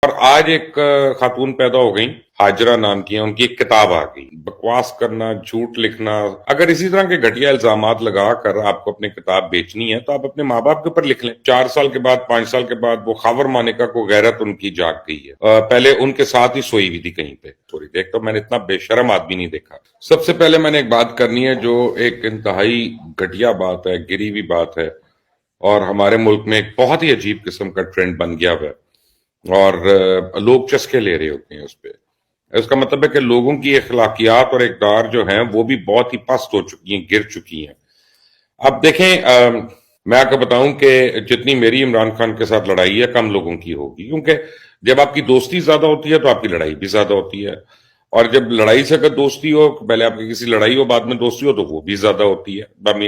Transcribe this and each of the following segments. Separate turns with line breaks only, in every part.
اور آج ایک خاتون پیدا ہو گئیں، ہاجرہ نام کی ہیں، ان کی ایک کتاب آ گئی۔ بکواس کرنا، جھوٹ لکھنا، اگر اسی طرح کے گھٹیا الزامات لگا کر آپ کو اپنی کتاب بیچنی ہے تو آپ اپنے ماں باپ کے اوپر لکھ لیں۔ 4 سال کے بعد، 5 سال کے بعد وہ خاور مانیکا کو غیرت ان کی جاگ گئی ہے۔ پہلے ان کے ساتھ ہی سوئی ہوئی تھی کہیں پہ، سوری دیکھ تو میں نے اتنا بے شرم آدمی نہیں دیکھا۔ سب سے پہلے میں نے ایک بات کرنی ہے جو ایک انتہائی گھٹیا بات ہے، گری ہوئی بات ہے، اور ہمارے ملک میں ایک بہت ہی عجیب قسم کا ٹرینڈ بن گیا ہوا ہے، اور لوگ چسکے لے رہے ہوتے ہیں اس پہ۔ اس کا مطلب ہے کہ لوگوں کی اخلاقیات اور اقدار جو ہیں وہ بھی بہت ہی پست ہو چکی ہیں، گر چکی ہیں۔ اب دیکھیں، میں آپ کو بتاؤں کہ جتنی میری عمران خان کے ساتھ لڑائی ہے کم لوگوں کی ہوگی، کیونکہ جب آپ کی دوستی زیادہ ہوتی ہے تو آپ کی لڑائی بھی زیادہ ہوتی ہے، اور جب لڑائی سے اگر دوستی ہو، پہلے آپ کی کسی لڑائی ہو بعد میں دوستی ہو، تو وہ بھی زیادہ ہوتی ہے۔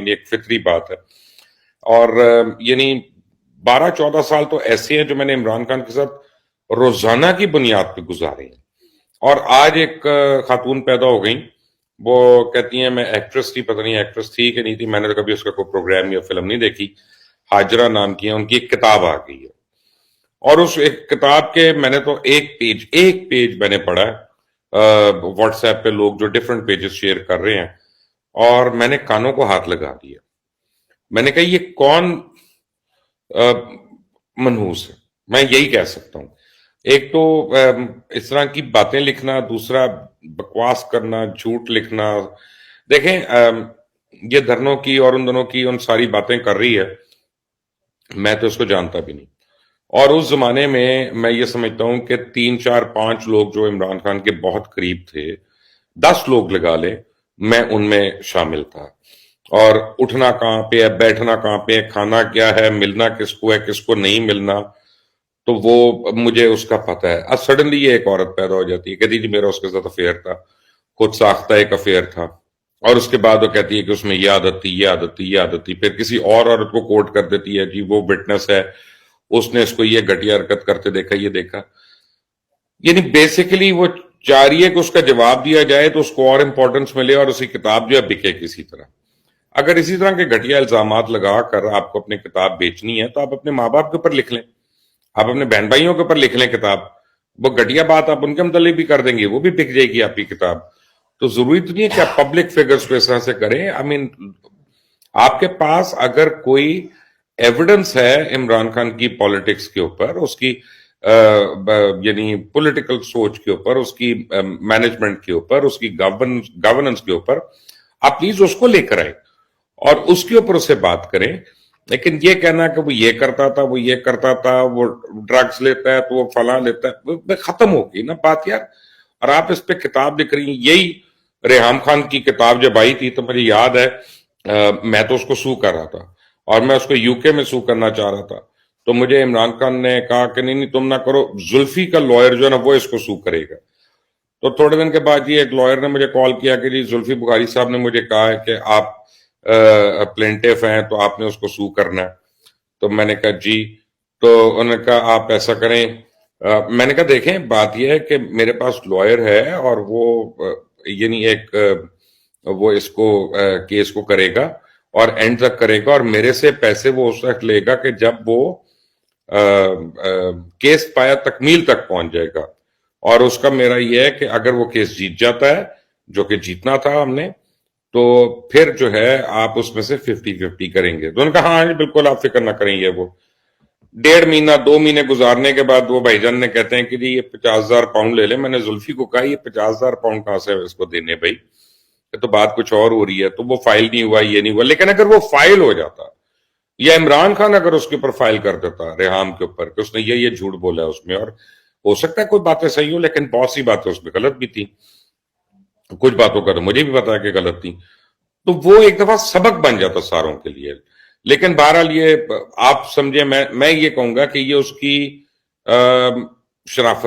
ایک فطری بات ہے۔ اور یعنی 12-14 سال تو ایسے ہیں جو میں نے عمران خان کے ساتھ روزانہ کی بنیاد پہ گزارے ہیں۔ اور آج ایک خاتون پیدا ہو گئیں، وہ کہتی ہیں میں ایکٹریس تھی، پتہ نہیں ایکٹریس تھی کہ نہیں تھی، میں نے کبھی اس کا کوئی پروگرام یا فلم نہیں دیکھی، ہاجرہ نام کی ہیں، ان کی ایک کتاب آ گئی ہے، اور اس ایک کتاب کے میں نے تو ایک پیج میں نے پڑھا ہے۔ واٹس ایپ پہ لوگ جو ڈیفرنٹ پیجز شیئر کر رہے ہیں، اور میں نے کانوں کو ہاتھ لگا دیا۔ میں نے کہا یہ کون منحوس ہے، میں یہی کہہ سکتا ہوں۔ ایک تو اس طرح کی باتیں لکھنا، دوسرا بکواس کرنا، جھوٹ لکھنا۔ دیکھیں، یہ دھرنوں کی اور ان دونوں کی ان ساری باتیں کر رہی ہے، میں تو اس کو جانتا بھی نہیں۔ اور اس زمانے میں یہ سمجھتا ہوں کہ 3 4 5 لوگ جو عمران خان کے بہت قریب تھے، 10 لوگ لگا لے، میں ان میں شامل تھا۔ اور اٹھنا کہاں پہ ہے، بیٹھنا کہاں پہ ہے، کھانا کیا ہے، ملنا کس کو ہے، کس کو نہیں ملنا، تو وہ مجھے اس کا پتہ ہے۔ اب سڈنلی یہ ایک عورت پیدا ہو جاتی ہے، کہتی جی میرا اس کے ساتھ افیئر تھا، خود ساختہ ایک افیئر تھا، اور اس کے بعد وہ کہتی ہے کہ اس میں یہ عادت تھی، یہ عادت تھی، یہ عادت تھی، پھر کسی اور عورت کو کوٹ کر دیتی ہے، جی وہ وٹنس ہے، اس نے اس کو یہ گھٹیا حرکت کرتے دیکھا، یہ دیکھا۔ یعنی بیسیکلی وہ چاہ رہی ہے کہ اس کا جواب دیا جائے تو اس کو اور امپورٹنس ملے، اور اسی کتاب جو ہے بکے کسی طرح۔ اگر اسی طرح کے گھٹیا الزامات لگا کر آپ کو اپنی کتاب بیچنی ہے تو آپ اپنے ماں باپ کے اوپر لکھ لیں، آپ اپنے بہن بھائیوں کے اوپر لکھ لیں کتاب۔ وہ گھٹیا بات آپ ان کے متعلق بھی کر دیں گے، وہ بھی بک جائے گی آپ کی کتاب۔ تو ضروری تو نہیں ہے کہ آپ پبلک فگرز کو اس طرح سے کریں۔ آپ کے پاس اگر کوئی ایویڈنس ہے عمران خان کی پالیٹکس کے اوپر، اس کی یعنی پولیٹیکل سوچ کے اوپر، اس کی مینجمنٹ کے اوپر، اس کی گورننس کے اوپر، آپ پلیز اس کو لے کر آئیں اور اس کے اوپر اسے بات کریں۔ لیکن یہ کہنا کہ وہ یہ کرتا تھا، وہ یہ کرتا تھا، وہ ڈرگز لیتا ہے تو وہ فلاں لیتا ہے، وہ ختم ہو گئی نا بات یار۔ اور آپ اس پہ کتاب لکھ رہی ہیں۔ یہی ریحام خان کی کتاب جب آئی تھی تو مجھے یاد ہے، میں تو اس کو سو کر رہا تھا، اور میں اس کو یو کے میں سو کرنا چاہ رہا تھا، تو مجھے عمران خان نے کہا کہ نہیں تم نہ کرو، زلفی کا لائر جو ہے نا وہ اس کو سو کرے گا۔ تو تھوڑے دن کے بعد یہ ایک لائر نے مجھے کال کیا کہ جی زلفی بخاری صاحب نے مجھے کہا ہے کہ آپ پلینٹیف ہیں تو آپ نے اس کو سو کرنا ہے۔ تو میں نے کہا جی، تو انہوں نے کہا آپ ایسا کریں۔ میں نے کہا دیکھیں بات یہ ہے کہ میرے پاس لائر ہے، اور وہ یعنی ایک وہ اس کو کیس کو کرے گا اور اینڈ تک کرے گا، اور میرے سے پیسے وہ اس وقت لے گا کہ جب وہ کیس پایا تکمیل تک پہنچ جائے گا۔ اور اس کا میرا یہ ہے کہ اگر وہ کیس جیت جاتا ہے، جو کہ جیتنا تھا ہم نے، تو پھر جو ہے آپ اس میں سے 50-50 کریں گے۔ تو انہوں نے کہا ہاں جی بالکل آپ فکر نہ کریں۔ وہ 1.5 مہینہ 2 مہینے گزارنے کے بعد وہ بھائی جان نے کہتے ہیں کہ جی یہ 50,000 پاؤنڈ لے لیں۔ میں نے زلفی کو کہا یہ 50,000 پاؤنڈ کہاں سے اس کو دینے بھائی، تو بات کچھ اور ہو رہی ہے۔ تو وہ فائل نہیں ہوا، یہ نہیں ہوا۔ لیکن اگر وہ فائل ہو جاتا، یا عمران خان اگر اس کے اوپر فائل کر دیتا ریحام کے اوپر کہ اس نے یہ جھوٹ بولا اس میں، اور ہو سکتا ہے کوئی باتیں صحیح ہو لیکن بہت سی باتیں اس میں غلط بھی تھی، کچھ باتوں کا تو مجھے بھی پتا ہے کہ غلط تھی، تو وہ ایک دفعہ سبق بن جاتا ساروں کے لیے۔ لیکن بہرحال یہ آپ سمجھے، میں یہ کہوں گا کہ یہ اس کی شرافت